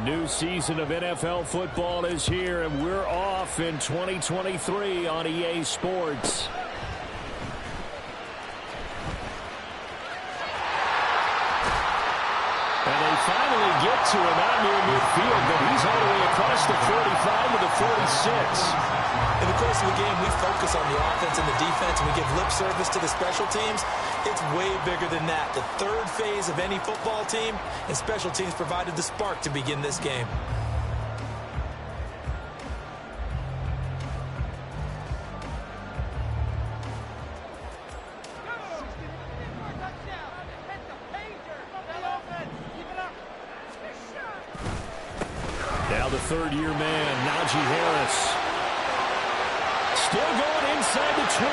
new season of NFL football is here, and we're off in 2023 on EA Sports. And they finally get to him out near midfield, but he's all the way across the 45 to the 46. In the course of the game, we focus on the offense and the defense, and we give lip service to the special teams. It's way bigger than that. The third phase of any football team, and special teams provided the spark to begin this game. Now the third-year man, Najee Harris. Still going inside the 20.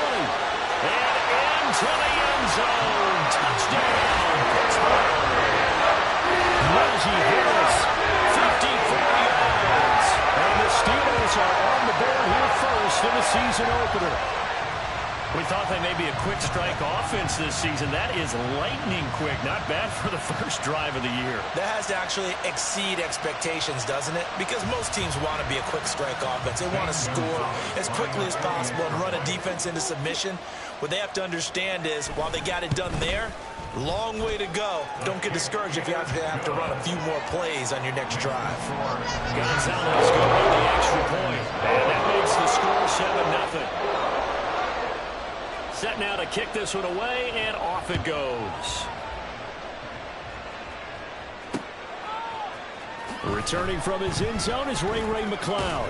And into the end zone. Touchdown, Pittsburgh. Najee Harris, 54 yards. And the Steelers are on the board here first in the season opener. We thought they may be a quick strike offense this season. That is lightning quick. Not bad for the first drive of the year. That has to actually exceed expectations, doesn't it? Because most teams want to be a quick strike offense. They want to score as quickly as possible and run a defense into submission. What they have to understand is, while they got it done there, long way to go. Don't get discouraged if you have to run a few more plays on your next drive. Gonzalez going on the extra point. And that makes the score 7-0. Set now to kick this one away, and off it goes. Returning from his end zone is Ray McCloud.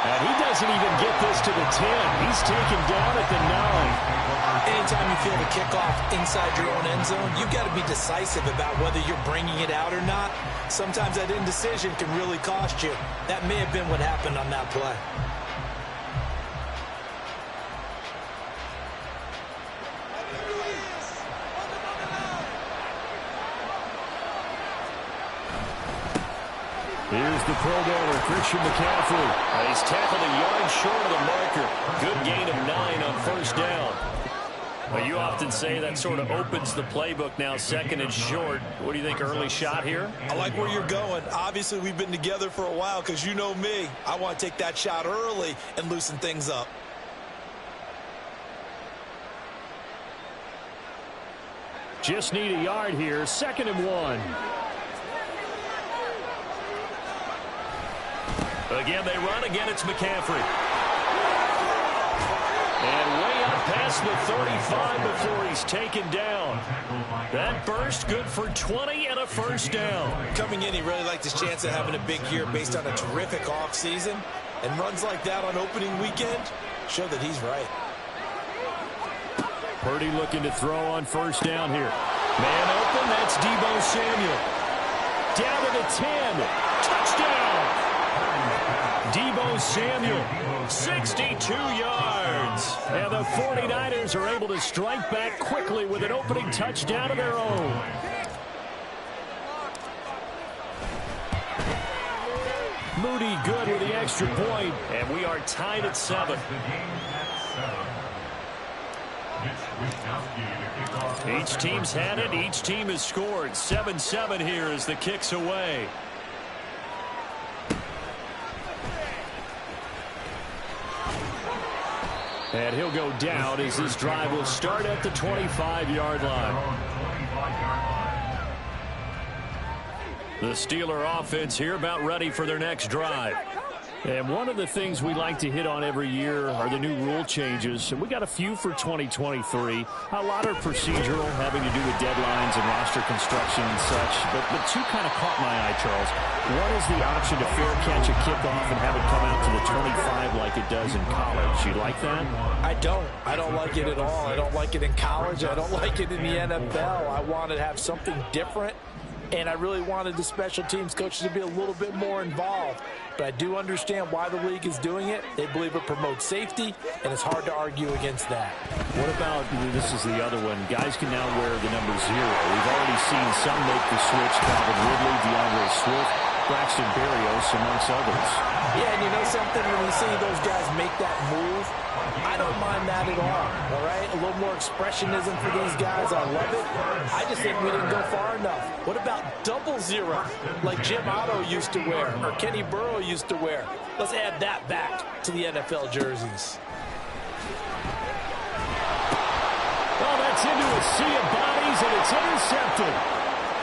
And he doesn't even get this to the 10. He's taken down at the 9. Anytime you feel the kickoff inside your own end zone, you've got to be decisive about whether you're bringing it out or not. Sometimes that indecision can really cost you. That may have been what happened on that play. Here's the Pro Bowler, Christian McCaffrey. He's tackled a yard short of the marker. Good gain of 9 on first down. Well, you often say that sort of opens the playbook now, second and short. What do you think, early shot here? I like where you're going. Obviously, we've been together for a while because you know me. I want to take that shot early and loosen things up. Just need a yard here, 2nd and 1. Again, they run. Again, it's McCaffrey. And way up past the 35 before he's taken down. That burst good for 20 and a first down. Coming in, he really liked his chance of having a big year based on a terrific offseason. And runs like that on opening weekend show that he's right. Purdy looking to throw on first down here. Man open, that's Deebo Samuel. Down to the 10. Touchdown. Deebo Samuel, 62 yards. And the 49ers are able to strike back quickly with an opening touchdown of their own. Moody good with the extra point. And we are tied at 7. Each team's had it. Each team has scored. 7-7 here as the kick's away. And he'll go down as this drive will start at the 25-yard line. The Steeler offense here about ready for their next drive. And one of the things we like to hit on every year are the new rule changes. And we got a few for 2023. A lot are procedural, having to do with deadlines and roster construction and such. But two kind of caught my eye, Charles. One is the option to fair catch a kickoff and have it come out to the 25 like it does in college. You like that? I don't. I don't like it at all. I don't like it in college. I don't like it in the NFL. I want to have something different. And I really wanted the special teams coaches to be a little bit more involved. But I do understand why the league is doing it. They believe it promotes safety, and it's hard to argue against that. What about, this is the other one, guys can now wear the number 0. We've already seen some make the switch, Calvin Ridley, DeAndre Swift, Braxton Berrios, amongst others. Yeah, and you know something when you see those guys make that move? I don't mind that at all right? A little more expressionism for these guys. I love it. I just think we didn't go far enough. What about double zero, like Jim Otto used to wear or Kenny Burrow used to wear? Let's add that back to the NFL jerseys. Oh, that's into a sea of bodies, and it's intercepted.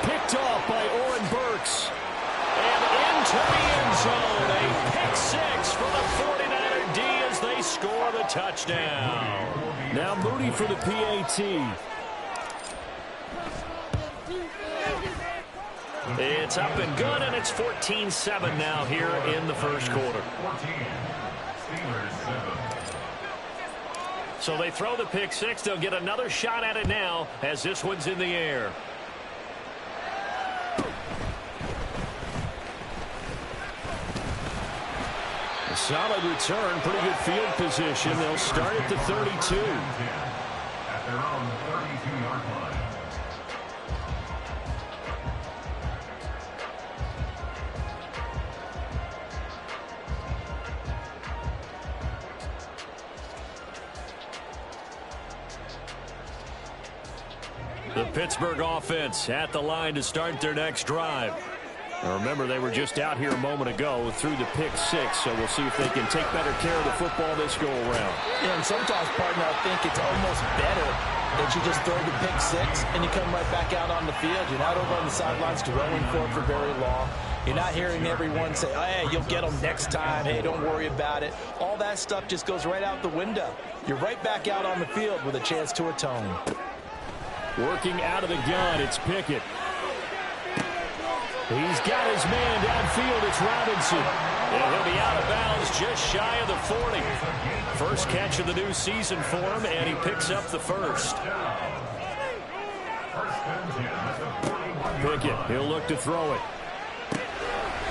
Picked off by Oren Burks. And into the end zone. A pick six for the 49er D as they score the touchdown. Now Moody for the PAT. It's up and good, and it's 14-7 now here in the first quarter. So they throw the pick six. They'll get another shot at it now as this one's in the air. A solid return, pretty good field position. They'll start at the 32. At their own 32-yard line. The Pittsburgh offense at the line to start their next drive. Now remember, they were just out here a moment ago through the pick six, so we'll see if they can take better care of the football this go-around. Yeah, and sometimes, partner, I think it's almost better that you just throw the pick six and you come right back out on the field. You're not over on the sidelines dwelling for very long. You're not hearing everyone say, oh, hey, you'll get them next time. Hey, don't worry about it. All that stuff just goes right out the window. You're right back out on the field with a chance to atone. Working out of the gun, it's Pickett. He's got his man downfield. It's Robinson. And he'll be out of bounds just shy of the 40. First catch of the new season for him, and he picks up the first. Pickett, he'll look to throw it.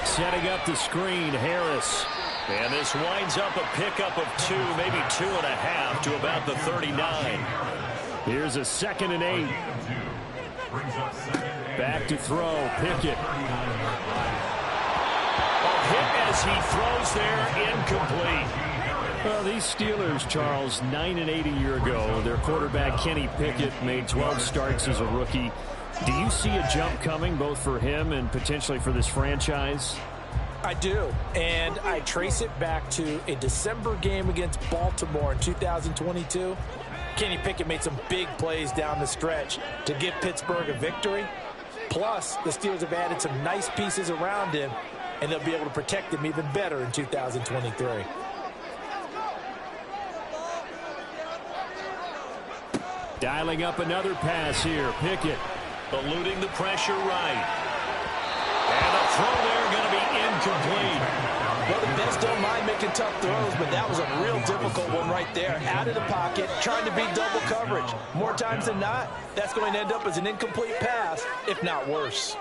Setting up the screen, Harris. And this winds up a pickup of 2, maybe 2.5 to about the 39. Here's a 2nd and 8. Back to throw, Pickett. A hit as he throws there, incomplete. Well, these Steelers, Charles, 9-8 a year ago. Their quarterback, Kenny Pickett, made 12 starts as a rookie. Do you see a jump coming, both for him and potentially for this franchise? I do, and I trace it back to a December game against Baltimore in 2022. Kenny Pickett made some big plays down the stretch to give Pittsburgh a victory. Plus, the Steelers have added some nice pieces around him, and they'll be able to protect him even better in 2023. Dialing up another pass here, Pickett. Eluding the pressure right. And the throw there going to be incomplete. Well, the best don't mind making tough throws, but that was a real difficult one right there. Out of the pocket, trying to beat double coverage. More times than not, that's going to end up as an incomplete pass, if not worse.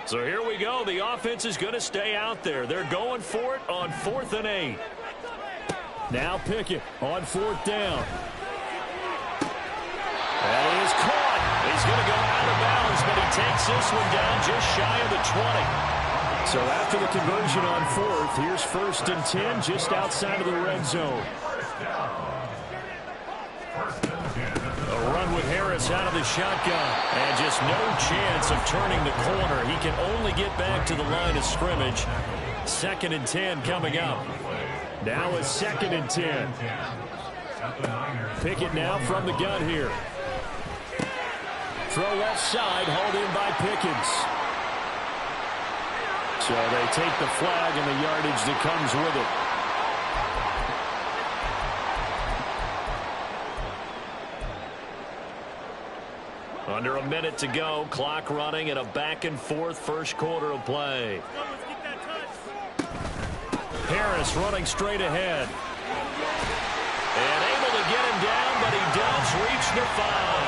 So here we go. The offense is going to stay out there. They're going for it on 4th and 8. Now Pickett on 4th down. And he is caught. He's going to go out of bounds, but he takes this one down just shy of the 20. So after the conversion on 4th, here's 1st and 10 just outside of the red zone. A run with Harris out of the shotgun. And just no chance of turning the corner. He can only get back to the line of scrimmage. 2nd and 10 coming up. Now a 2nd and 10. Pickett now from the gun here. Throw left side, hauled in by Pickens. So they take the flag and the yardage that comes with it. Under a minute to go, clock running, and a back-and-forth first quarter of play. Harris running straight ahead. And able to get him down, but he does reach the 5.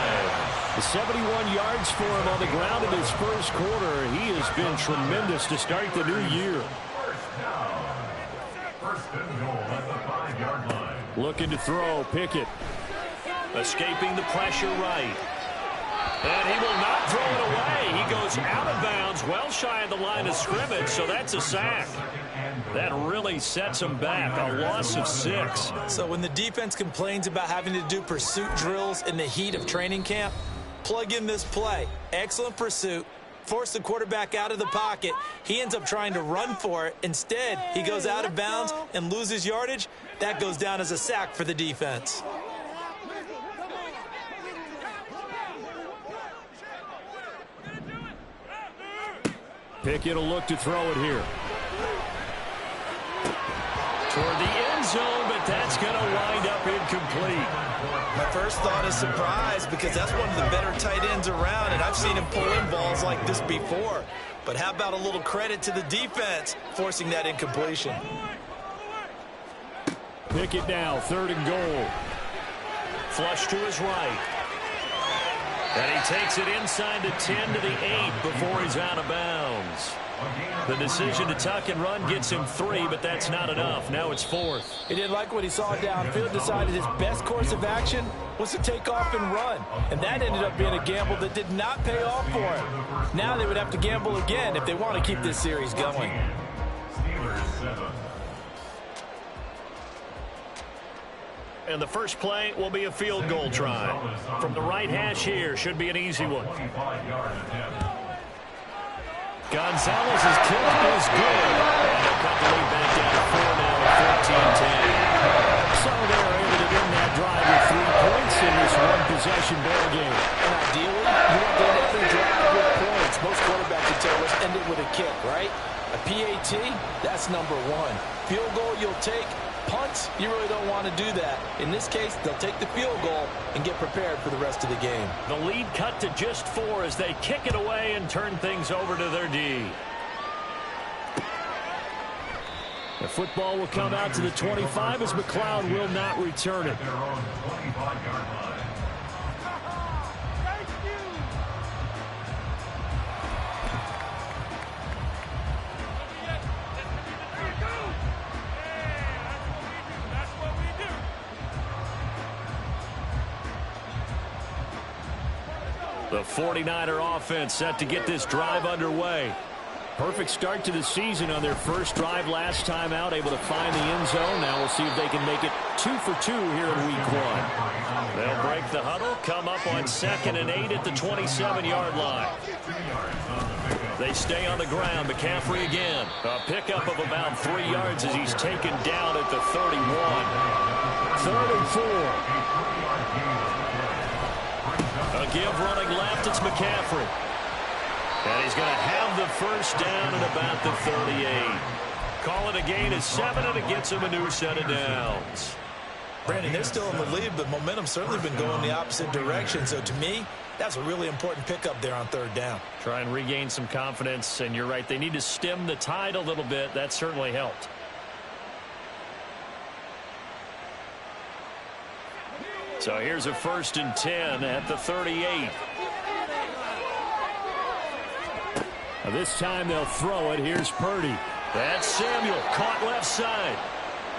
71 yards for him on the ground in his first quarter. He has been tremendous to start the new year. First and goal at the 5-yard line. Looking to throw, Pickett. Escaping the pressure right. And he will not throw it well shy of the line of scrimmage, so that's a sack. That really sets them back, a loss of 6. So when the defense complains about having to do pursuit drills in the heat of training camp, plug in this play. Excellent pursuit. Force the quarterback out of the pocket. He ends up trying to run for it. Instead, he goes out of bounds and loses yardage. That goes down as a sack for the defense. Pickett will look to throw it here. Toward the end zone, but that's going to wind up incomplete. My first thought is surprise because that's one of the better tight ends around, and I've seen him pull in balls like this before. But how about a little credit to the defense forcing that incompletion? Pickett now, 3rd and goal. Flush to his right. And he takes it inside the 10 to the 8 before he's out of bounds. The decision to tuck and run gets him 3, but that's not enough. Now it's 4th. He didn't like what he saw downfield, decided his best course of action was to take off and run. And that ended up being a gamble that did not pay off for him. Now they would have to gamble again if they want to keep this series going. And the first play will be a field goal try. From the right hash here, should be an easy one. Gonzalez's kick is good. And they'll cut the lead back down to 4 now at 14-10. So they're able to win that drive with 3 points in this one-possession ball game. And ideally, you want to end every drive with points. Most quarterbacks would tell us end it with a kick, right? A PAT, that's number 1. Field goal you'll take. Punts, you really don't want to do that. In this case, they'll take the field goal and get prepared for the rest of the game. The lead cut to just 4 as they kick it away and turn things over to their D. The football will come out to the 25 as McLeod will not return it. The 49er offense set to get this drive underway. Perfect start to the season on their first drive last time out, able to find the end zone. Now we'll see if they can make it 2 for 2 here in week 1. They'll break the huddle, come up on 2nd and 8 at the 27-yard line. They stay on the ground. McCaffrey again. A pickup of about 3 yards as he's taken down at the 31. 3rd and 4. A give running left, it's McCaffrey. And he's going to have the first down at about the 38. Call it a gain of 7, and it gets him a new set of downs. Brandon, they're still in the lead, but momentum's certainly been going the opposite direction. So to me, that's a really important pickup there on 3rd down. Try and regain some confidence, and you're right. They need to stem the tide a little bit. That certainly helped. So here's a 1st and 10 at the 38. This time they'll throw it. Here's Purdy. That's Samuel, caught left side.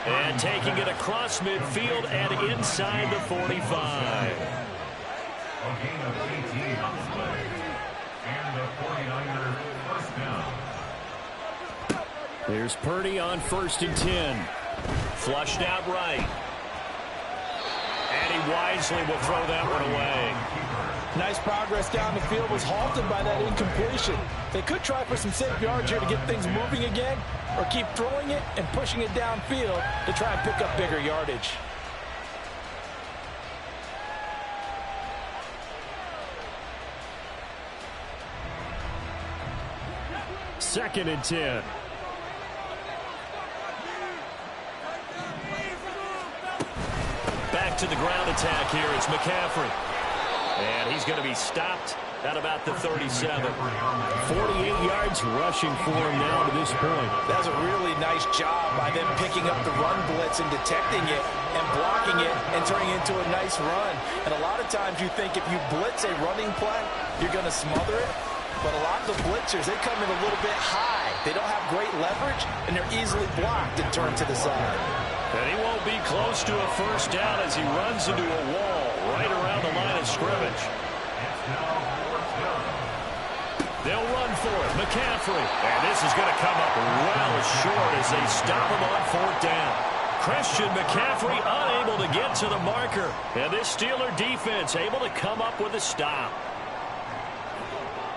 And taking it across midfield and inside the 45. A gain of 18 on the play. And the 49er first down. Here's Purdy on 1st and 10. Flushed out right. And he wisely will throw that one away. Nice progress down the field, was halted by that incompletion. They could try for some safe yards here to get things moving again, or keep throwing it and pushing it downfield to try and pick up bigger yardage. Second and 10. Back to the ground attack here. It's McCaffrey. And he's going to be stopped at about the 37. 48 yards rushing for him now to this point. That's a really nice job by them picking up the run blitz and detecting it and blocking it and turning it into a nice run. And a lot of times you think if you blitz a running play, you're going to smother it. But a lot of the blitzers, they come in a little bit high. They don't have great leverage, and they're easily blocked and turned to the side. And he won't be close to a first down as he runs into a wall right around the line of scrimmage. They'll run for it. McCaffrey. And this is going to come up well short as they stop him on 4th down. Christian McCaffrey unable to get to the marker. And this Steeler defense able to come up with a stop.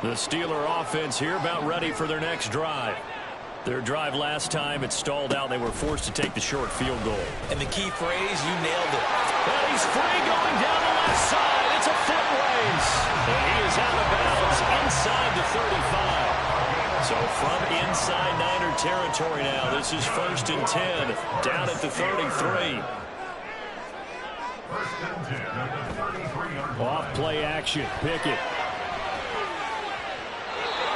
The Steeler offense here about ready for their next drive. Their drive last time, it stalled out. They were forced to take the short field goal. And the key phrase, you nailed it. And he's free going down the left side. It's a foot race. And he is out of bounds inside the 35. So from inside Niner territory now, this is 1st and 10, down at the 33. Off play action, Pickett.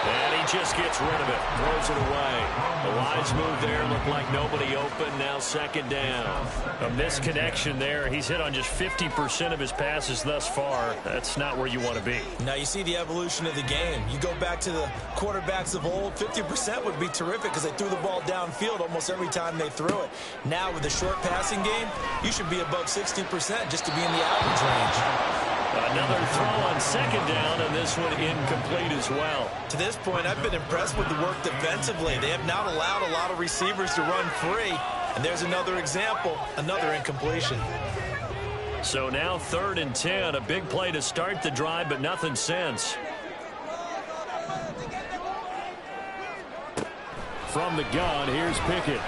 And he just gets rid of it, throws it away. The wise move there, looked like nobody open, now 2nd down. A misconnection there. He's hit on just 50% of his passes thus far. That's not where you want to be. Now you see the evolution of the game. You go back to the quarterbacks of old, 50% would be terrific because they threw the ball downfield almost every time they threw it. Now with the short passing game, you should be above 60% just to be in the average range. Another throw on 2nd down, and this one incomplete as well. To this point, I've been impressed with the work defensively. They have not allowed a lot of receivers to run free. And there's another example, another incompletion. So now 3rd and 10, a big play to start the drive, but nothing since. From the gun, here's Pickett.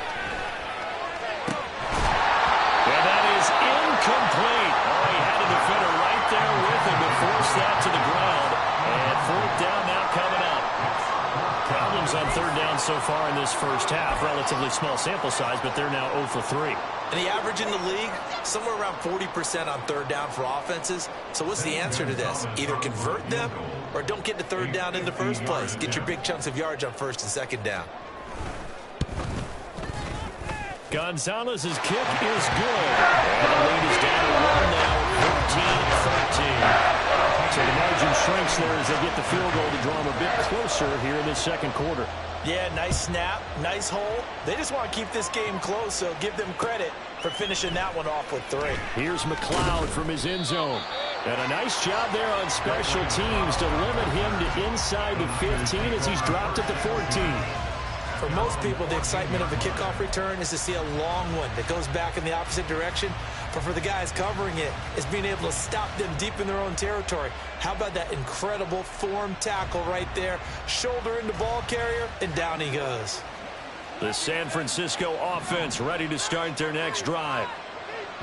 And that is incomplete. Oh, he had a defender right there with him to force that to the ground. And 4th down now coming up. Problems on 3rd down so far in this first half. Relatively small sample size, but they're now 0 for 3. And the average in the league, somewhere around 40% on 3rd down for offenses. So what's the answer to this? Either convert them or don't get to 3rd down in the first place. Get your big chunks of yards on 1st and 2nd down. Gonzalez's kick is good. And the lead is down to 1 now, 13-13. So the margin shrinks there as they get the field goal to draw them a bit closer here in this 2nd quarter. Yeah, nice snap, nice hole. They just want to keep this game close, so give them credit for finishing that one off with 3. Here's McLeod from his end zone. And a nice job there on special teams to limit him to inside the 15 as he's dropped at the 14. For most people, the excitement of the kickoff return is to see a long one that goes back in the opposite direction. But for the guys covering it, it's being able to stop them deep in their own territory. How about that incredible form tackle right there? Shoulder into ball carrier, and down he goes. The San Francisco offense ready to start their next drive.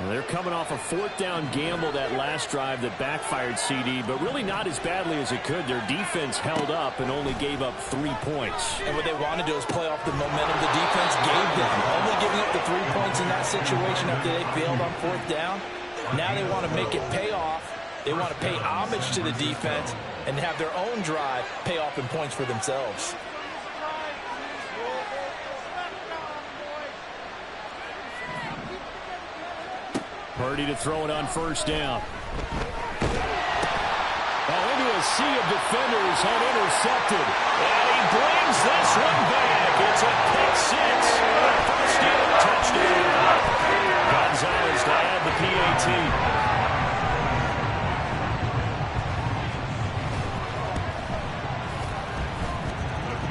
They're coming off a 4th down gamble that last drive that backfired CD, but really not as badly as it could. Their defense held up and only gave up 3 points. And what they want to do is play off the momentum the defense gave them. Only giving up the 3 points in that situation after they failed on 4th down. Now they want to make it pay off. They want to pay homage to the defense and have their own drive pay off in points for themselves. Purdy to throw it on 1st down. Oh, into a sea of defenders and intercepted. And he brings this one back. It's a pick 6 for the Steeler touchdown. Gonzalez to add the PAT.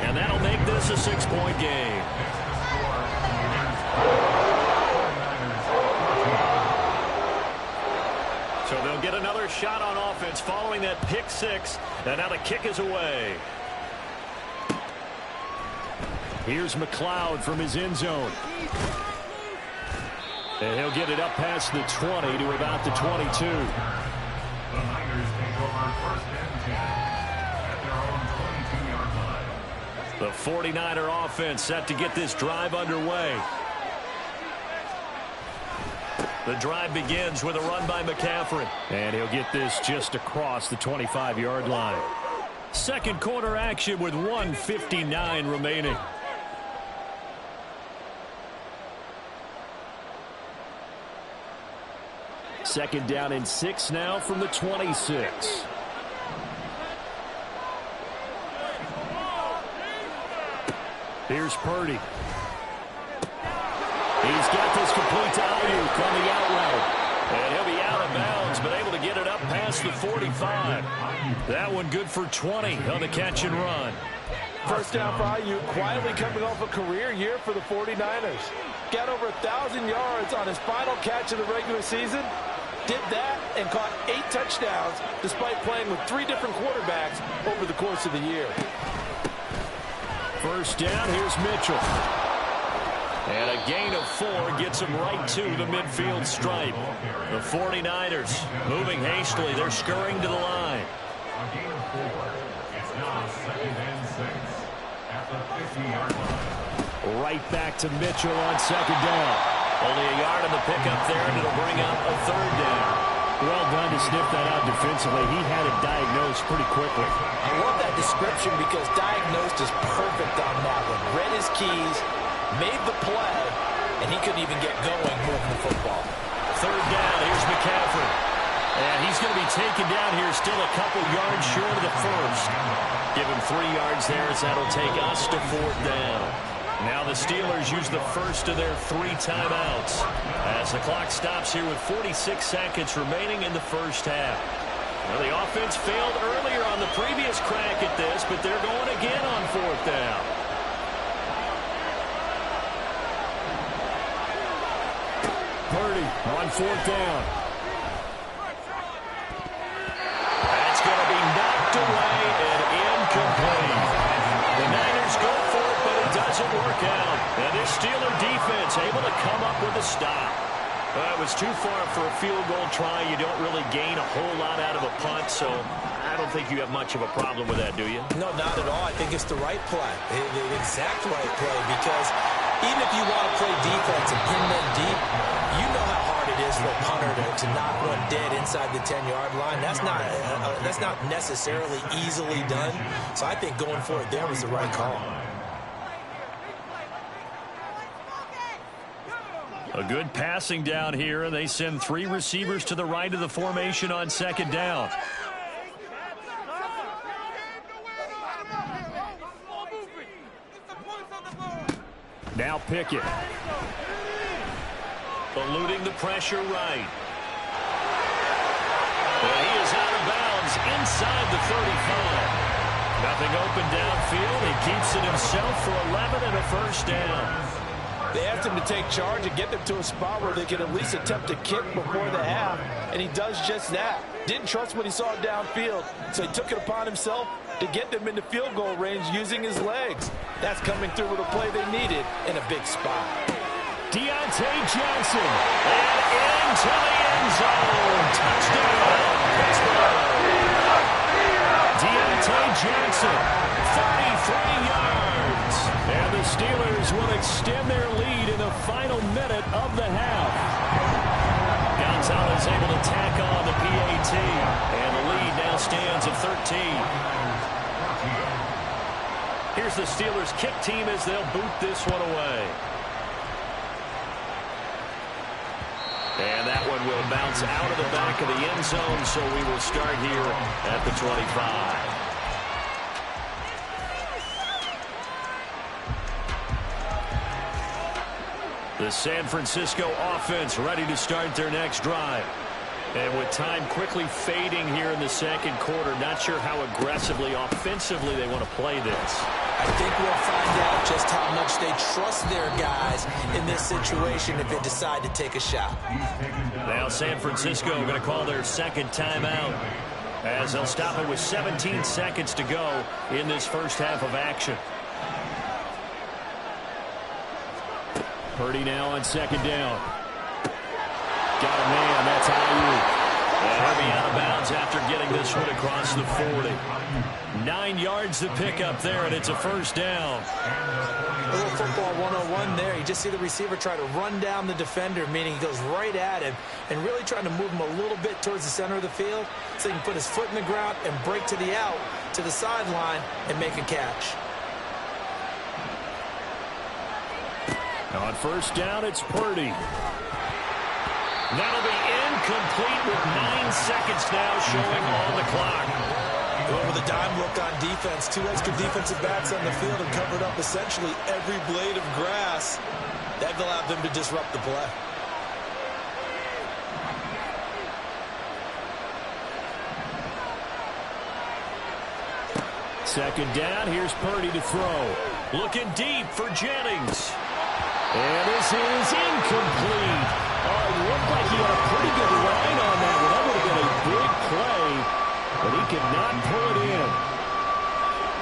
And that'll make this a 6-point game. So they'll get another shot on offense following that pick 6. And now the kick is away. Here's McLeod from his end zone. And he'll get it up past the 20 to about the 22. The Niners take over 1st and 10 at their own 22-yard line. The 49er offense set to get this drive underway. The drive begins with a run by McCaffrey. And he'll get this just across the 25-yard line. 2nd quarter action with 1:59 remaining. Second down and 6 now from the 26. Here's Purdy. He's got this complete to Ayuk on the out route. And he'll be out of bounds, but able to get it up past across the 45. That one good for 20 on the catch and run. First down for Ayuk, quietly coming off a career year for the 49ers. Got over 1,000 yards on his final catch of the regular season. Did that and caught 8 touchdowns despite playing with 3 different quarterbacks over the course of the year. First down, here's Mitchell. And a gain of 4 gets him right to the midfield stripe. The 49ers moving hastily. They're scurrying to the line. A gain of 4. It's now 2nd and 6 at the 50-yard line. Right back to Mitchell on second down. Only a yard on the pickup there, and it'll bring up a third down. Well done to sniff that out defensively. He had it diagnosed pretty quickly. I love that description because diagnosed is perfect on that one. Read his keys, made the play, and he couldn't even get going moving the football. Third down, here's McCaffrey. And he's going to be taken down here, still a couple yards short of the first. Give him 3 yards there as that'll take us to 4th down. Now the Steelers use the first of their 3 timeouts as the clock stops here with 46 seconds remaining in the first half. Well, the offense failed earlier on the previous crack at this, but they're going again on 4th down. Purdy on 4th down. That's going to be knocked away and incomplete. The Niners go for it, but it doesn't work out. And this Steeler defense able to come up with a stop. It was too far for a field goal try. You don't really gain a whole lot out of a punt, so I don't think you have much of a problem with that, do you? No, not at all. I think it's the right play, the exact right play, because even if you want to play defense and pin them deep, you know how hard it is for a punter to knock one dead inside the 10-yard line. That's not necessarily easily done. So I think going for it there was the right call. A good passing down here, and they send 3 receivers to the right of the formation on second down. Now Pickett. Eluding the pressure right. And he is out of bounds inside the 35. Nothing open downfield. He keeps it himself for 11 and a first down. They asked him to take charge and get them to a spot where they could at least attempt a kick before the half, and he does just that. Didn't trust what he saw downfield, so he took it upon himself to get them into field goal range using his legs. That's coming through with a play they needed in a big spot. Deontay Johnson, and into the end zone. Touchdown, Pittsburgh. Deontay Johnson, 33 yards. And the Steelers will extend their lead in the final minute of the half. Gonzalez able to tack on the PAT, and the lead now stands at 13. Here's the Steelers kick team as they'll boot this one away. And that one will bounce out of the back of the end zone, so we will start here at the 25. The San Francisco offense ready to start their next drive. And with time quickly fading here in the second quarter, not sure how aggressively, offensively they want to play this. I think we'll find out just how much they trust their guys in this situation if they decide to take a shot. Now San Francisco going to call their second timeout as they'll stop it with 17 seconds to go in this first half of action. Purdy now on second down. Got a man, that's Ayuk. And he'll be out of bounds after getting this one across the 40. 9 yards to pick up there, and it's a first down. A little football 101 there. You just see the receiver try to run down the defender, meaning he goes right at him and really trying to move him a little bit towards the center of the field so he can put his foot in the ground and break to the out, to the sideline, and make a catch. On first down, it's Purdy. That'll be incomplete with 9 seconds now showing on the clock. Well, with a dime look on defense, 2 extra defensive backs on the field and covered up essentially every blade of grass. That allowed them to disrupt the play. Second down, here's Purdy to throw. Looking deep for Jennings. And this is incomplete. Oh, it looked like he had a pretty good line on that one. That would have been a big play, but he could not pull it in.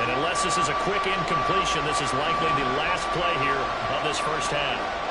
And unless this is a quick incompletion, this is likely the last play here of this first half.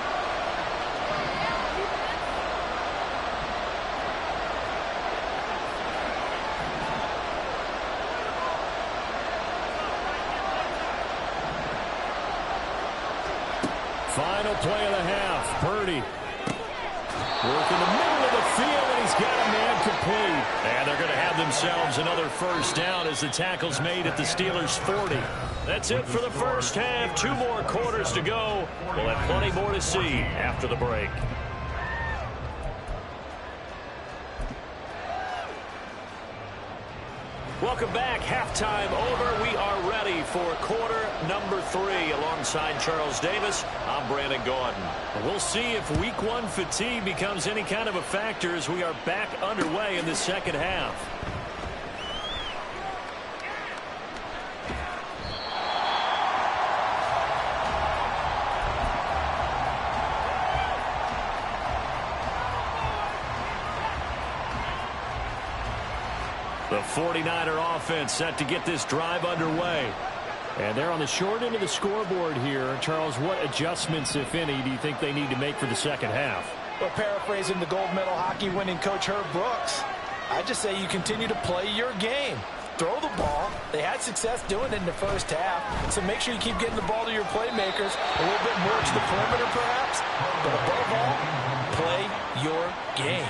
Final play of the half. Purdy working the middle of the field, and he's got a man complete. And they're going to have themselves another first down as the tackle's made at the Steelers' 40. That's it for the first half. 2 more quarters to go. We'll have plenty more to see after the break. Welcome back. Halftime over. We are ready for quarter number 3. Alongside Charles Davis, I'm Brandon Gaudin. We'll see if week 1 fatigue becomes any kind of a factor as we are back underway in the second half. The 49er offense set to get this drive underway. And they're on the short end of the scoreboard here. Charles, what adjustments, if any, do you think they need to make for the second half? Well, paraphrasing the gold medal hockey winning coach Herb Brooks, I just say you continue to play your game. Throw the ball. They had success doing it in the first half, so make sure you keep getting the ball to your playmakers, a little bit more to the perimeter perhaps, but above all, play your game.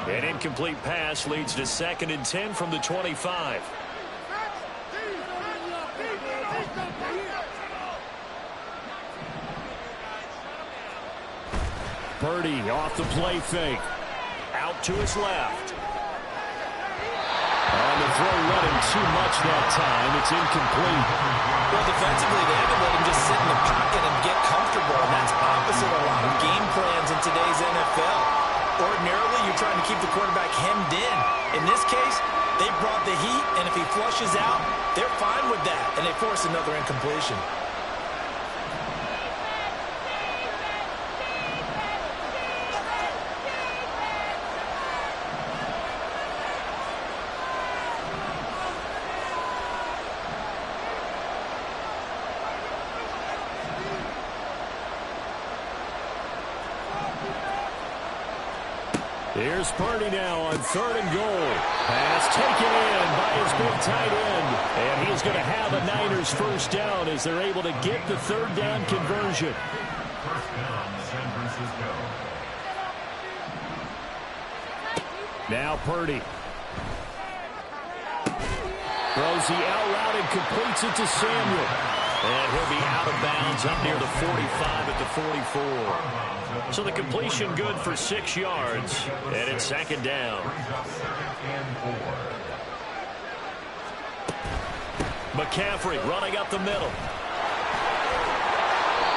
An incomplete pass leads to 2nd and 10 from the 25. Purdy off the play fake. Out to his left. On the throw, running too much that time. It's incomplete. Well, defensively, they haven't let him just sit in the pocket and get comfortable, and that's opposite a lot of game plans in today's NFL. Ordinarily, you're trying to keep the quarterback hemmed in. In this case, they brought the heat, and if he flushes out, they're fine with that, and they force another incompletion. Here's Purdy now on 3rd and goal. Pass taken in by his big tight end. And he's going to have a Niners first down as they're able to get the 3rd down conversion. First down, San Francisco. Now Purdy. Throws the out route and completes it to Samuel. And he'll be out of bounds up near the 45 at the 44. So the completion good for 6 yards. And it's 2nd down. McCaffrey running up the middle.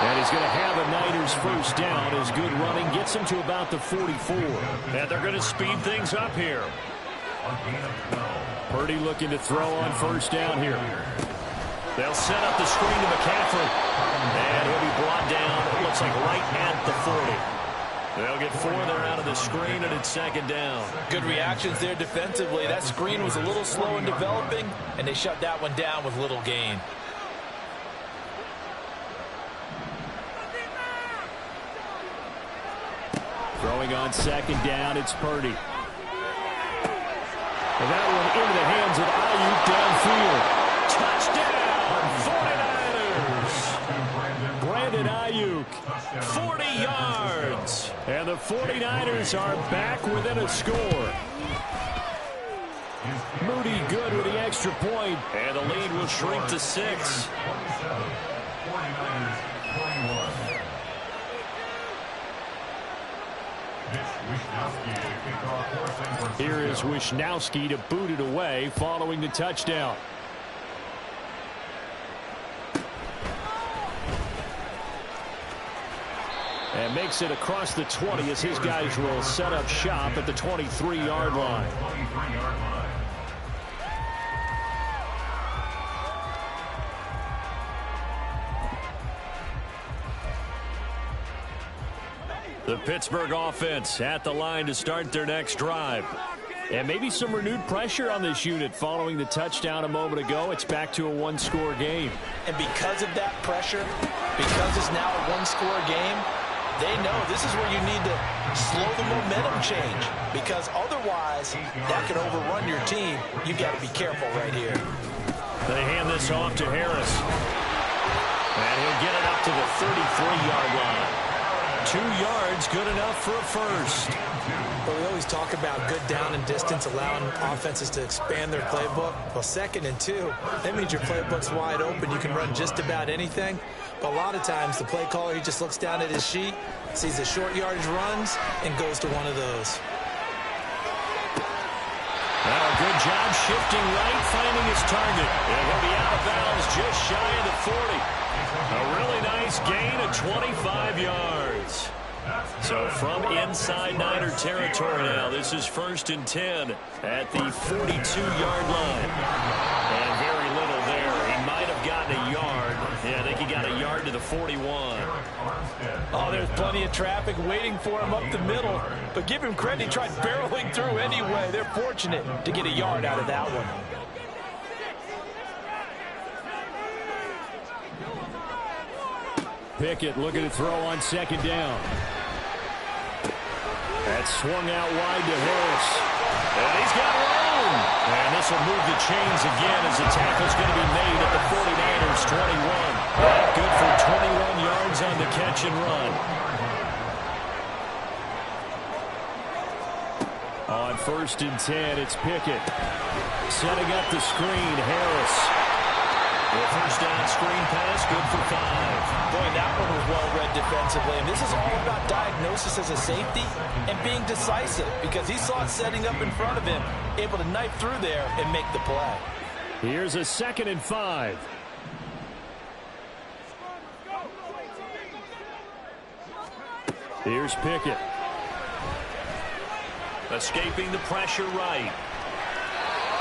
And he's going to have a Niners first down as good running gets him to about the 44. And they're going to speed things up here. Purdy looking to throw on first down here. They'll set up the screen to McCaffrey. And he'll be brought down, it looks like right at the 40. They'll get 4 there out of the screen, and it's 2nd down. Good reactions there defensively. That screen was a little slow in developing, and they shut that one down with little gain. Throwing on 2nd down, it's Purdy. And that one into the hands of Ayuk downfield. Touchdown, 49ers! Brandon Ayuk. 40 yards. And the 49ers are back within a score. Moody good with the extra point. And the lead will shrink to 6. 49ers 21. Here is Wisnowski to boot it away following the touchdown. And makes it across the 20 as his guys will set up shop at the 23-yard line. The Pittsburgh offense at the line to start their next drive. And maybe some renewed pressure on this unit following the touchdown a moment ago. It's back to a one-score game. And because of that pressure, because it's now a one-score game, they know this is where you need to slow the momentum change, because otherwise that could overrun your team. You've got to be careful right here. They hand this off to Harris. And he'll get it up to the 33-yard line. 2 yards, good enough for a first. Well, we always talk about good down and distance, allowing offenses to expand their playbook. Well, 2nd and 2, that means your playbook's wide open. You can run just about anything. But a lot of times, the play caller, he just looks down at his sheet, sees the short yardage runs, and goes to one of those. Well, good job shifting right, finding his target. And he'll be out of bounds just shy of the 40. A really nice gain of 25 yards. So from inside Niner territory now, this is 1st and 10 at the 42-yard line. And very little there. He might have gotten a yard. Yeah, I think he got a yard to the 41. Oh, there's plenty of traffic waiting for him up the middle. But give him credit, he tried barreling through anyway. They're fortunate to get a yard out of that one. Pickett looking to throw on 2nd down. That's swung out wide to Harris. And he's got room. And this will move the chains again as the tackle's going to be made at the 49ers 21. Good for 21 yards on the catch and run. On 1st and 10, it's Pickett. Setting up the screen, Harris. The first down screen pass, good for 5. Boy, that one was well read defensively. And this is all about diagnosis as a safety and being decisive, because he saw it setting up in front of him, able to knife through there and make the play. Here's a 2nd and 5. Here's Pickett. Escaping the pressure right.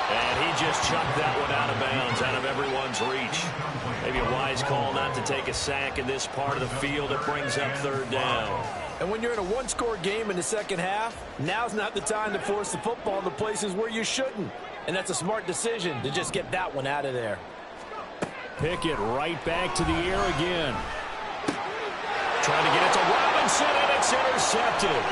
And he just chucked that one out of bounds, out of everyone's reach. Maybe a wise call not to take a sack in this part of the field. It brings up 3rd down. And when you're in a one-score game in the second half, now's not the time to force the football in the places where you shouldn't. And that's a smart decision to just get that one out of there. Pickett right back to the air again. Trying to get it to Robinson, and it's intercepted.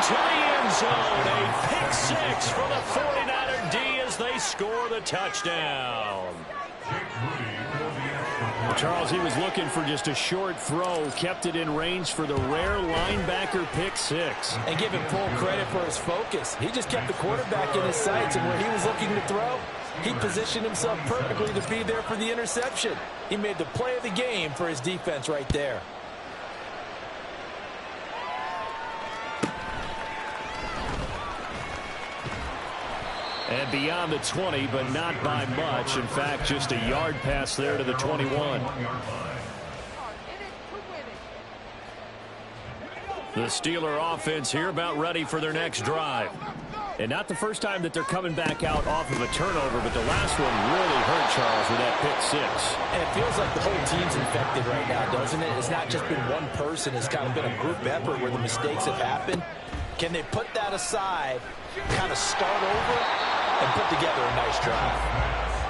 To the end zone, a pick 6 for the 49er D as they score the touchdown. Charles, he was looking for just a short throw, kept it in range for the rare linebacker pick 6. And give him full credit for his focus. He just kept the quarterback in his sights, and where he was looking to throw, he positioned himself perfectly to be there for the interception. He made the play of the game for his defense right there. And beyond the 20, but not by much. In fact, just a yard pass there to the 21. The Steeler offense here about ready for their next drive. And not the first time that they're coming back out off of a turnover, but the last one really hurt Charles with that pick 6. And it feels like the whole team's infected right now, doesn't it? It's not just been one person. It's kind of been a group effort where the mistakes have happened. Can they put that aside, kind of start over, and put together a nice drive?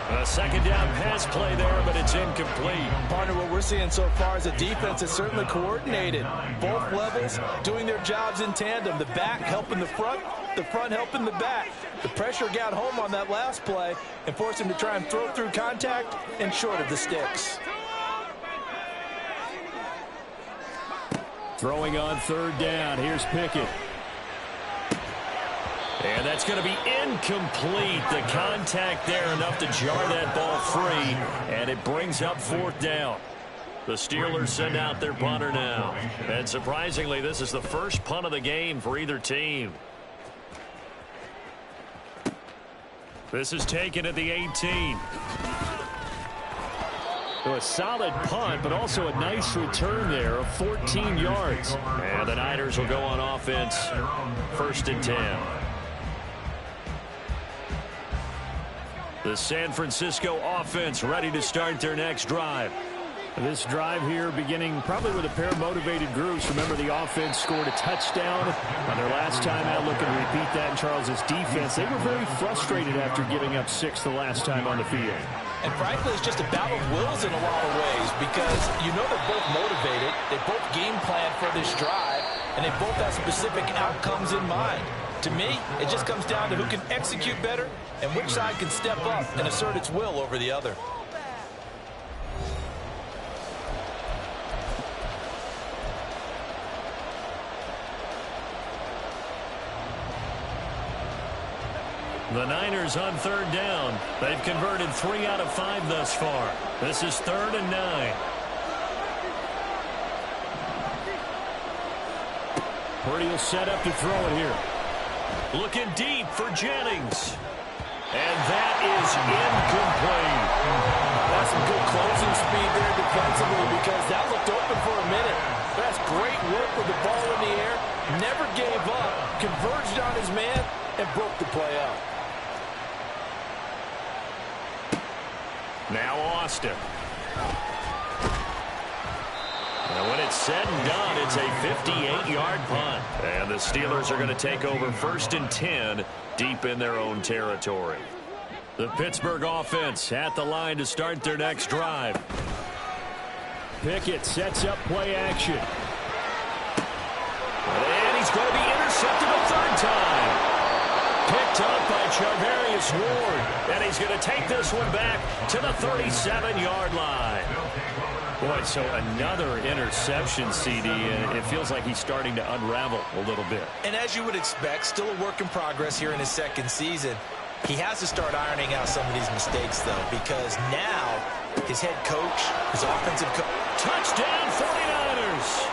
A 2nd down pass play there, but it's incomplete. Partner, what we're seeing so far is a defense is certainly coordinated. Both levels doing their jobs in tandem. The back helping the front helping the back. The pressure got home on that last play and forced him to try and throw through contact and short of the sticks. Throwing on 3rd down. Here's Pickett. And that's going to be incomplete. The contact there enough to jar that ball free, and it brings up 4th down. The Steelers send out their punter now. And surprisingly, this is the first punt of the game for either team. This is taken at the 18. So a solid punt, but also a nice return there of 14 yards. And the Niners will go on offense, 1st and 10. The San Francisco offense ready to start their next drive. This drive here beginning probably with a pair of motivated groups. Remember, the offense scored a touchdown on their last time out. Looking to repeat that in Charles' defense. They were very frustrated after giving up 6 the last time on the field. And frankly, it's just a battle of wills in a lot of ways because you know they're both motivated. They both game plan for this drive, and they both have specific outcomes in mind. To me, it just comes down to who can execute better and which side can step up and assert its will over the other. The Niners on 3rd down. They've converted 3 out of 5 thus far. This is 3rd and 9. Purdy will set up to throw it here. Looking deep for Jennings. And that is incomplete. That's some good closing speed there defensively because that looked open for a minute. That's great work with the ball in the air. Never gave up. Converged on his man and broke the play out. Now Austin. And when it's said and done, it's a 58-yard punt. And the Steelers are going to take over 1st and 10 deep in their own territory. The Pittsburgh offense at the line to start their next drive. Pickett sets up play action. And he's going to be intercepted a 3rd time. Picked up by Charvarius Ward. And he's going to take this one back to the 37-yard line. Boy, so another interception, CD, and it feels like he's starting to unravel a little bit. And as you would expect, still a work in progress here in his 2nd season. He has to start ironing out some of these mistakes, though, because now his head coach, his offensive coach. Touchdown, 49ers!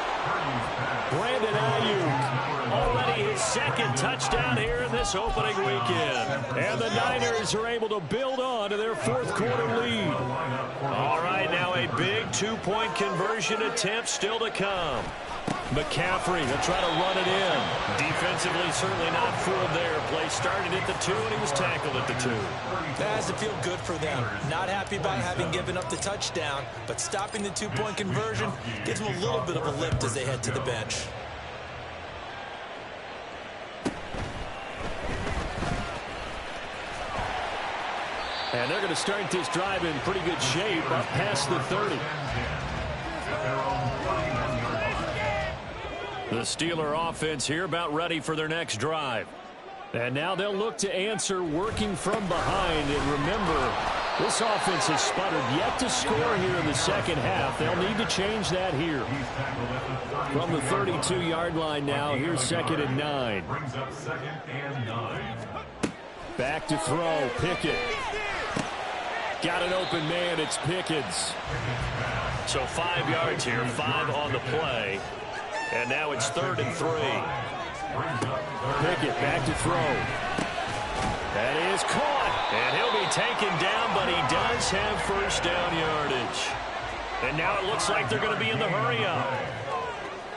Brandon Ayuk, already his 2nd touchdown here in this opening weekend. And the Niners are able to build on to their 4th quarter lead. All right, now a big 2-point conversion attempt still to come. McCaffrey will try to run it in. Defensively, certainly not fooled there. Play started at the 2, and he was tackled at the 2. That has to feel good for them. Not happy about having given up the touchdown, but stopping the 2-point conversion gives them a little bit of a lift as they head to the bench. And they're going to start this drive in pretty good shape up past the 30. The Steeler offense here about ready for their next drive. And now they'll look to answer working from behind. And remember, this offense has sputtered yet to score here in the 2nd half. They'll need to change that here. From the 32-yard line now, here's 2nd and 9. Back to throw, Pickett. Got an open man, it's Pickens. So 5 yards here, 5 on the play. And now it's 3rd and 3. Pickett back to throw. That is caught. And he'll be taken down, but he does have 1st down yardage. And now it looks like they're going to be in the hurry up.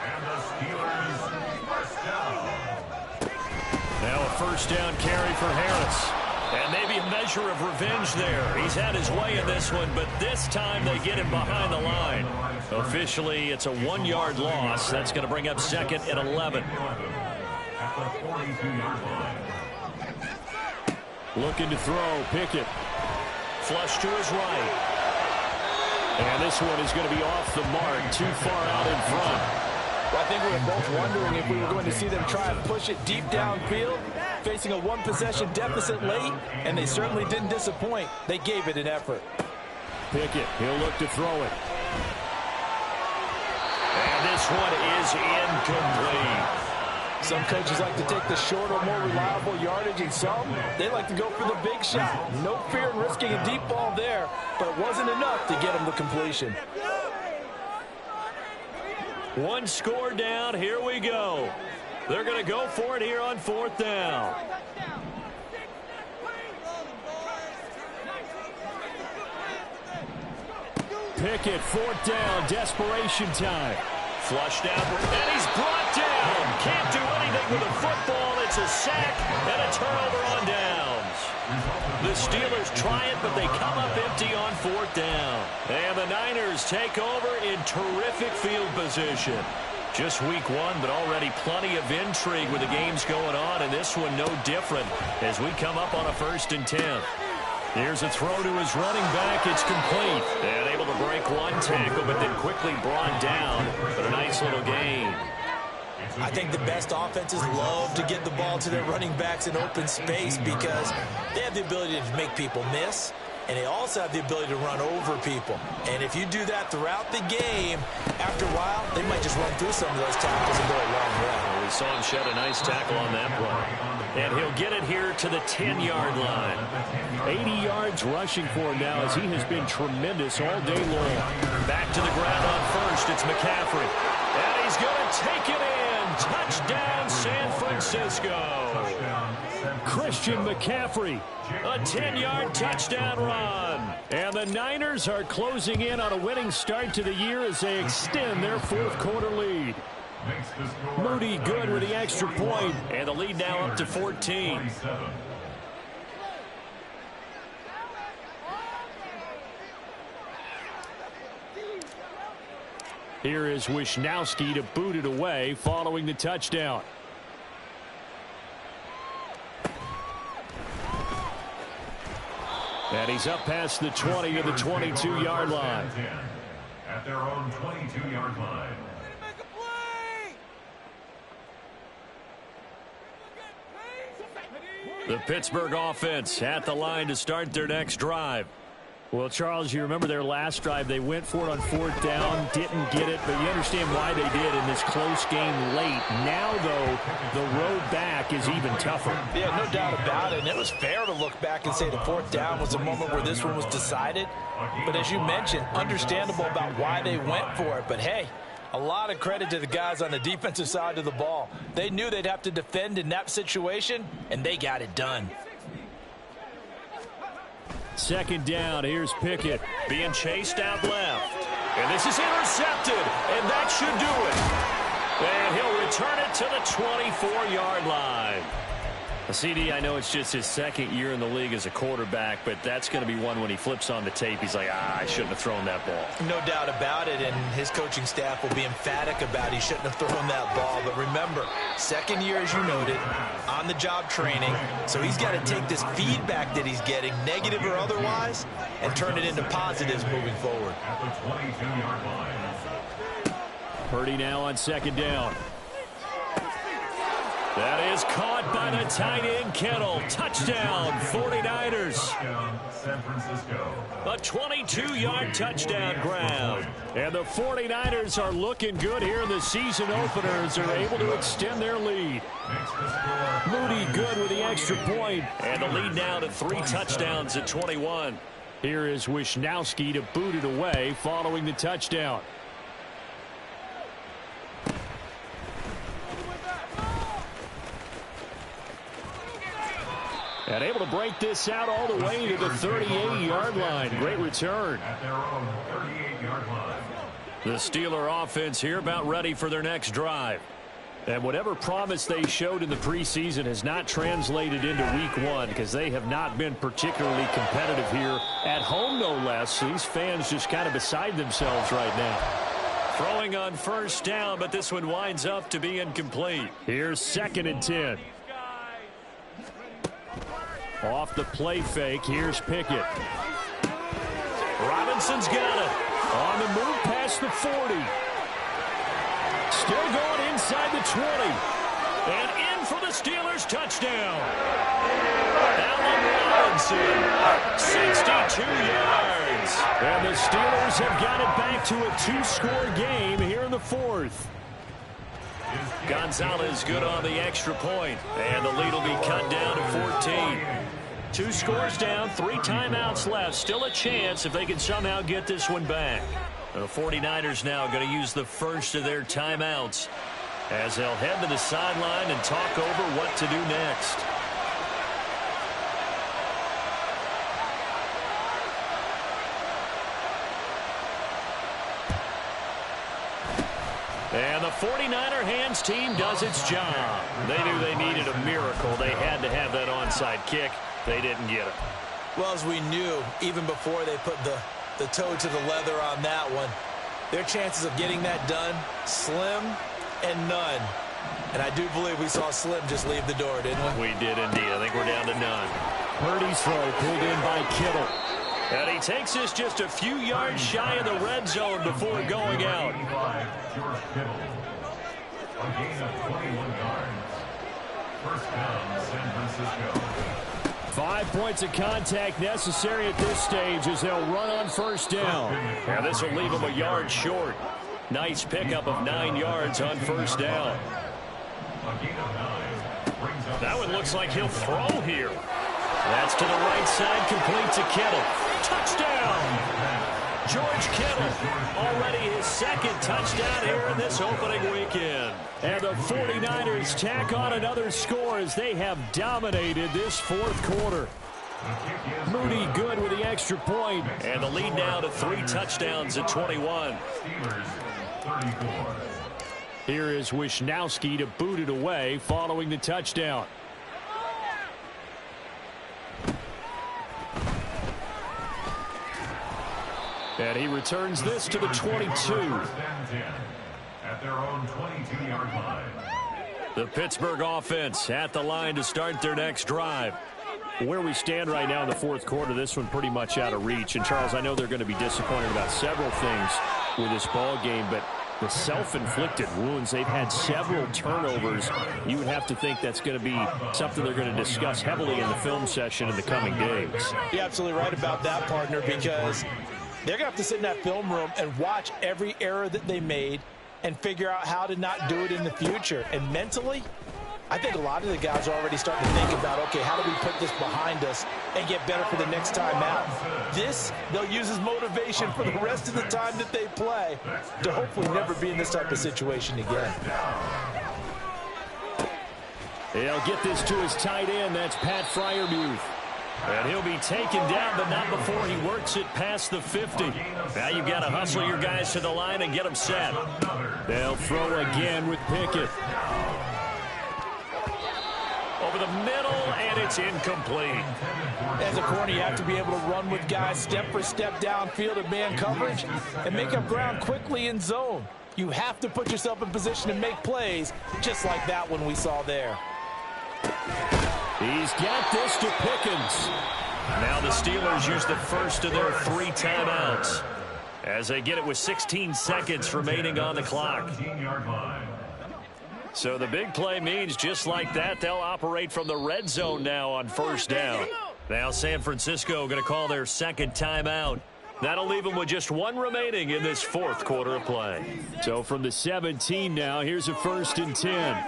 And the Steelers 1st down. Now a 1st down carry for Harris. And maybe a measure of revenge there. He's had his way in this one, but this time they get him behind the line. Officially, it's a 1-yard loss. That's going to bring up 2nd and 11. At the 42-yard line. Looking to throw, Pickett. Flush to his right. And this one is going to be off the mark, too far out in front. Well, I think we were both wondering if we were going to see them try and push it deep downfield, facing a 1-possession deficit late, and they certainly didn't disappoint. They gave it an effort. Pickett, he'll look to throw it. And this one is incomplete. Some coaches like to take the shorter, more reliable yardage, and some, they like to go for the big shot. No fear in risking a deep ball there, but it wasn't enough to get them the completion. One score down, here we go. They're going to go for it here on 4th down. Pickett, 4th down, desperation time. Flushed out, and he's brought down. Can't do anything with the football. It's a sack and a turnover on downs. The Steelers try it, but they come up empty on 4th down. And the Niners take over in terrific field position. Just week 1, but already plenty of intrigue with the games going on, and this one no different as we come up on a 1st and 10. Here's a throw to his running back. It's complete. And able to break one tackle, but then quickly brought down. But a nice little gain. I think the best offenses love to get the ball to their running backs in open space because they have the ability to make people miss, and they also have the ability to run over people. And if you do that throughout the game, after a while, they might just run through some of those tackles and go a long way. Well, we saw him shed a nice tackle on that play. And he'll get it here to the 10-yard line. 80 yards rushing for him now as he has been tremendous all day long. Back to the ground on 1st. It's McCaffrey. And he's going to take it in. Touchdown, San Francisco. Christian McCaffrey, a 10-yard touchdown run. And the Niners are closing in on a winning start to the year as they extend their 4th quarter lead. Moody good with the extra point, and the lead now up to 14. Here is Wisnowski to boot it away following the touchdown. And he's up past the 20 to the 22-yard line. At their own 22-yard line. The Pittsburgh offense at the line to start their next drive. Well, Charles, you remember their last drive. They went for it on 4th down, didn't get it, but you understand why they did in this close game late. Now, though, the road back is even tougher. Yeah, no doubt about it. And it was fair to look back and say the 4th down was the moment where this one was decided. But as you mentioned, understandable about why they went for it. But, hey, a lot of credit to the guys on the defensive side of the ball. They knew they'd have to defend in that situation, and they got it done. 2nd down, here's Pickett being chased out left. And this is intercepted, and that should do it. And he'll return it to the 24-yard line. CD, I know it's just his 2nd year in the league as a quarterback, but that's going to be one when he flips on the tape. He's like, I shouldn't have thrown that ball. No doubt about it, and his coaching staff will be emphatic about he shouldn't have thrown that ball. But remember, 2nd year, as you noted, on-the-job training, so he's got to take this feedback that he's getting, negative or otherwise, and turn it into positives moving forward. At the 22-yard line. Purdy now on 2nd down. That is caught by the tight end, Kittle. Touchdown, 49ers. Touchdown, San Francisco. A 22-yard touchdown grab. And the 49ers are looking good here in the season opener as they're able to extend their lead. Moody good with the extra point. And the lead now to 3 touchdowns at 21. Here is Wisnowski to boot it away following the touchdown. And able to break this out all the way to the 38-yard line. Great return. At their own 38-yard line. The Steeler offense here about ready for their next drive. And whatever promise they showed in the preseason has not translated into week 1 because they have not been particularly competitive here at home, no less. These fans just kind of beside themselves right now. Throwing on 1st down, but this one winds up to be incomplete. Here's 2nd and 10. Off the play fake, here's Pickett. Robinson's got it. On the move past the 40. Still going inside the 20. And in for the Steelers touchdown. Allen Robinson, 62 yards. And the Steelers have got it back to a 2-score game here in the 4th. Gonzalez good on the extra point, and the lead will be cut down to 14. 2 scores down, 3 timeouts left. Still a chance if they can somehow get this one back. The 49ers now going to use the first of their timeouts as they'll head to the sideline and talk over what to do next. And the 49er hands team does its job. They knew they needed a miracle. They had to have that onside kick. They didn't get it. Well, as we knew, even before they put the toe to the leather on that one, their chances of getting that done, slim and none. And I do believe we saw Slim just leave the door, didn't we? We did indeed. I think we're down to none. Purdy's throw pulled in by Kittle. And he takes us just a few yards shy of the red zone before going out. George Kittle. A gain of 21 yards. First down, San Francisco. 5 points of contact necessary at this stage as they'll run on first down. Now this will leave him a yard short. Nice pickup of 9 yards on first down. That one looks like he'll throw here. That's to the right side, complete to Kittle. Touchdown! George Kittle, already his second touchdown here in this opening weekend. And the 49ers tack on another score as they have dominated this fourth quarter. Moody good with the extra point. And the lead now to 3 touchdowns at 21. Here is Wisnowski to boot it away following the touchdown. And he returns this to the 22. At their own 22-yard line. The Pittsburgh offense at the line to start their next drive. Where we stand right now in the fourth quarter, this one pretty much out of reach. And, Charles, I know they're going to be disappointed about several things with this ball game, but the self-inflicted wounds, they've had several turnovers. You would have to think that's going to be something they're going to discuss heavily in the film session in the coming days. You're absolutely right about that, partner, because they're going to have to sit in that film room and watch every error that they made and figure out how to not do it in the future. And mentally, I think a lot of the guys are already starting to think about, okay, how do we put this behind us and get better for the next time out? This, they'll use as motivation for the rest of the time that they play to hopefully never be in this type of situation again. He'll get this to his tight end. That's Pat Freiermuth. And he'll be taken down, but not before he works it past the 50. Now you've got to hustle your guys to the line and get them set. They'll throw again with Pickett. Over the middle, and it's incomplete. As a corner, you have to be able to run with guys step for step downfield in man coverage and make up ground quickly in zone. You have to put yourself in position to make plays, just like that one we saw there. He's got this to Pickens. Now the Steelers use the first of their 3 timeouts as they get it with 16 seconds remaining on the clock. So the big play means just like that, they'll operate from the red zone now on first down. Now San Francisco going to call their second timeout. That'll leave them with just 1 remaining in this fourth quarter of play. So from the 17 now, here's a 1st and 10.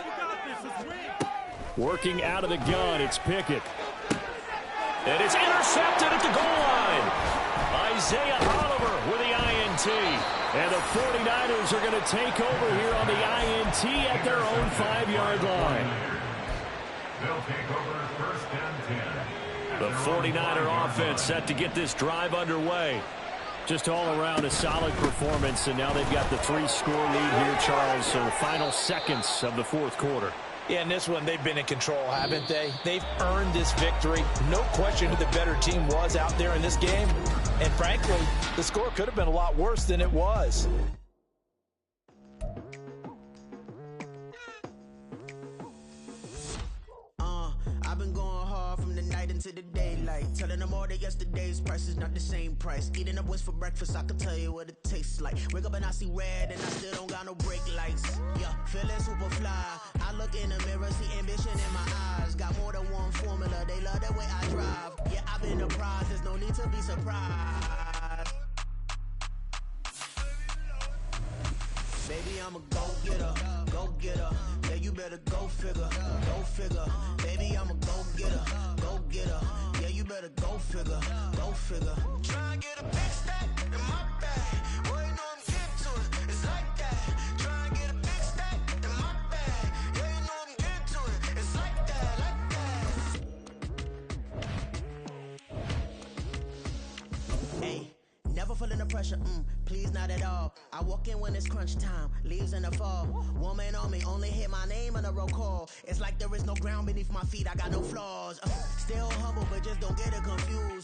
Working out of the gun, it's Pickett. And it's intercepted at the goal line. Isaiah Oliver with the INT. And the 49ers are going to take over here on the INT at their own 5-yard line. They'll take over first and 10. The 49er offense set to get this drive underway. Just all around a solid performance, and now they've got the 3-score lead here, Charles. So the final seconds of the fourth quarter. Yeah, in this one, they've been in control, haven't they? They've earned this victory. No question who the better team was out there in this game. And frankly, the score could have been a lot worse than it was. I've been going hard from the night into the daylight, telling them all that yesterday's price is not the same price. Eating up West for breakfast, I can tell you what it tastes like. Wake up and I see red and I still don't got no brake lights. Yeah, feeling super fly. I look in the mirror, see ambition in my eyes. Got more than one formula, they love the way I drive. Yeah, I've been a prize, there's no need to be surprised. Baby, I'm a go-getter, go-getter. Yeah, you better go figure, go figure. Baby, I'm a go-getter, go-getter. Yeah, you better go figure, go figure. Try and get a big stack in my bag. Boy, you know I'm getting to it, it's like that. Try and get a big stack in my bag. Yeah, you know I'm getting to it, it's like that, like that. Hey. Never feeling the pressure, please not at all. I walk in when it's crunch time, leaves in the fall. Woman on me, only hit my name on a roll call. It's like there is no ground beneath my feet, I got no flaws. Still humble, but just don't get it confused.